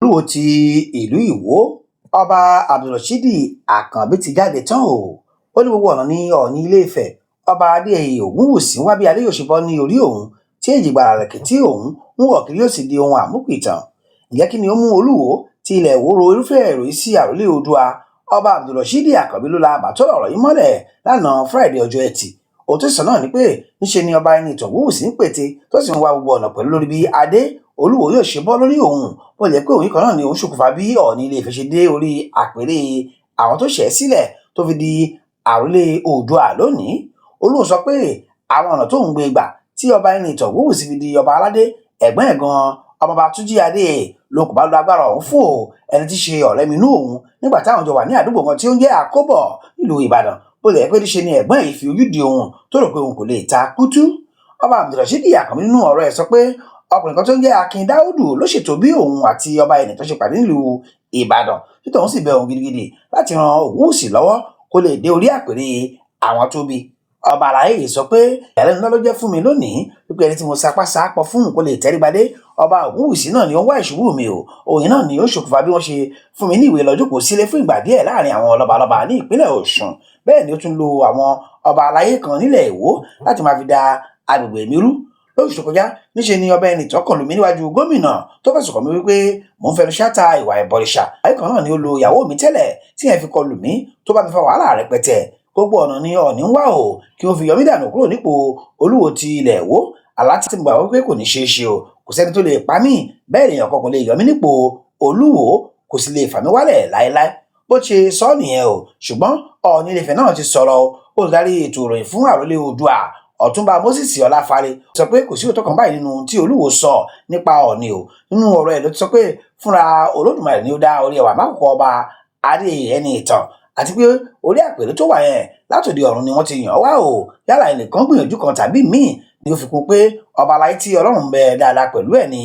Olúwo ti ìlú Ìwó ọba Abdulrasheed Àkànbí ti jáde tán o. Ó ní gbogbo ọ̀nà ní Ọọ̀ni Ilé Ifẹ̀ ọba Adéyẹyè Ògúnwùsì ń wá bí adé yóò ṣe bọ́ ní orí òun tí èjìgbàrà rẹ̀kẹ̀ tí òun ń wọ̀ kiri yóò sì di ohun àmúpìtàn. Ǹjẹ́ kí ni ó mú Olúwo ti ilẹ̀ Ìwó ro irúfẹ́ ìròyìn sí àrólé Oòduà? Ọba Abdulrasheed Àkànbí ló la bàtọ́ ọ̀rọ̀ yìí mọ́lẹ̀ lánàá Friday ọjọ́ Ẹtì. Òtún sọ náà ni pé níṣe ni ọba ẹni ìtàn Ògúnwùsì ń pète tó sì ń wá gbogbo ọ̀nà pẹ̀lú lórí bí adé Olúwo yóò ṣe bọ́ lórí òun. Ó lè pé òun kan náà ni òun ṣokùnfà bí Ọọ̀ni Ilé Ifẹ̀ ṣe dé orí àpèrè àwọn tó ṣẹ̀ sílẹ̀ tó fi di àrólé Oòduà lónìí. Olúwo sọ pé àwọn ọ̀nà tó ń gbé gbà tí ọba ẹni ìtàn Ògúnwùsì fi di ọba aládé ẹ̀gbọ́n ẹ̀ gan ọmọọba Túnjí Adéyẹyè ló kò bá lo agbára ọ̀hún fún o, ẹni tí ṣe ọ̀rẹ́ mi inú òun nígbà táwọn jọ wà ní àdúgbò kan tí ó ń jẹ́ Àkóbọ̀ nílùú Ìbàdàn. Bó lè pé níṣe ni ẹ̀gbọ́n yìí fi ojú di òun tó rò pé òun kò lè ta kútú. Ọba Abdulrasheed Àkànbí nínú ọ̀rọ̀ ẹ̀ sọ pé ọkùnrin kan tó ń jẹ́ Akin Dáúdù ló ṣètò bí òun àti ọba ẹni tó ṣe pàdé nílùú Ìbàdàn tí tòun sì bẹ òun gidigidi láti ran Ògúnwùsì lọ́wọ́ kó lè dé orí àpèrè àwọn tó bí. Ọba àlàyé sọ pé ìyàlẹ́nu náà ló jẹ́ fún mi lónìí wípé ẹni tí mo sapá sápọ̀ fún kó lè tẹrígbadé ọba Ògúnwùsì náà ni ó ń wá ìṣubú mi o. Òyìn náà ni ó ṣokùnfà bí wọ́n ṣe fún mi ní ìwé lọ jókòó sílé fún ìgbà díẹ̀ láàrin àwọn lọ́balọ́ba ní ìpínlẹ̀ Ọ̀ṣun. Bẹ́ẹ̀ ni ó tún lo àwọn ọba àlàyé kan nílẹ̀ Ìwó láti máa fi da agbègbè mi rú. Lóṣù tó kọjá níṣe ni ọba ẹni tọkàn lù mí níwájú gómìnà tó fẹ̀sùn kàn mí wípé mò ń fẹnu ṣáta ìwà ìbọ̀rìṣà. Àyè kan náà ni ó lo ìyàwó mi tẹ́lẹ̀ tí yẹn fi kọ lù mí tó bá mi fa wàhálà rẹpẹtẹ. Gbogbo ọ̀nà ni Ọọ̀ni ń wá o kí wọ́n fi yọ mí dànù kúrò nípò Olúwo ti ilẹ̀ Ìwó. Àlá tí mo gbà wípé kò ní ṣeé ṣe o, kò sẹ́ni tó lè pa mí, bẹ́ẹ̀ lèèyàn kan kò lè yọ mí nípò Olúwo, kò sì lè fà mí wálẹ̀ láéláé. Bó ṣe sọ nìyẹn o, ṣùgbọ́n Ọọ̀ni Ilé Ifẹ̀ náà ti sọ̀rọ̀. Olùdarí ètò ìròyìn fún àrólé Oòduà Ọ̀túnba Moses Ọláfárè sọ pé kò sí òótọ́ kan báyìí nínú tí Olúwo sọ nípa Ọọ̀ni o. Nínú ọ̀rọ̀ ẹ̀ ló ti sọ pé fúnra Olódùmarè ni ó dá orí ẹwà mákòókò ọba Adéyẹyè ẹni ìtàn àti pé orí àpèrè tó wà yẹn látòdì ọ̀run ni wọ́n ti yàn wá o. Yálà ẹnìkan gbìyànjú kan tàbí míì ni ó fi kún pé ọba aláyé tí Ọlọ́run ń bẹ dáadáa pẹ̀lú ẹ̀ ni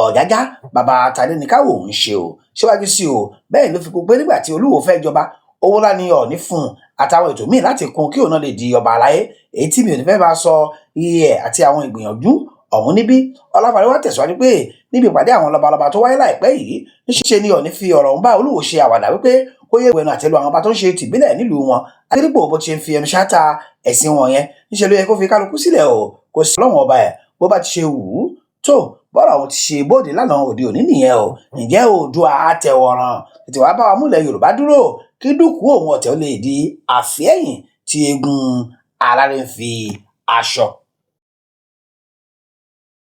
Ọ̀jájá bàbá tàdé ní káwò ń ṣe o. Síwájú sí o bẹ́ẹ̀ ló fi kún pé nígbà tí Olúwo fẹ́ jọba owó ńlá ni Ọọ̀ni fún àtàwọn ètò míì láti kún kí òun náà lè di ọba aláyé. Èyí tí mi ò ní fẹ́ máa sọ iye ẹ̀ àti àwọn ìgbìyànjú ọ̀hún níbí. Ọláfárè wá tẹ̀síwájú pé níbi ìpàdé àwọn lọ́balọ́ba tó wáyé láìpẹ́ yìí níṣe ni Ọọ̀ni fi ọ̀rọ̀ ń bá Olúwo ṣe àwàdà wípé kó yé wẹnu àtẹ́lu àwọn ọba tó ń ṣe tìbílẹ̀ nílùú wọn. Adédìpò bó ti ń fi ẹnu ṣáta ẹ̀sìn wọn yẹn níṣẹ́ ló yẹ kó fi kálukú sílẹ̀ o, kò sí Ọlọ́run ọba ẹ̀ bó bá ti ṣe wù ú tó. Bọ́rọ̀ àwọn ti ṣe bóde lánàá òde òní nìyẹn o. Ǹjẹ́ Oòduà àtẹ̀wọ̀ràn tètè wá bá wa múlẹ̀ Yorùbá dúró kí dúkùú òun ọ̀tẹ̀ ó lè di àfẹ́yìn tí eégún aláré ń fi aṣọ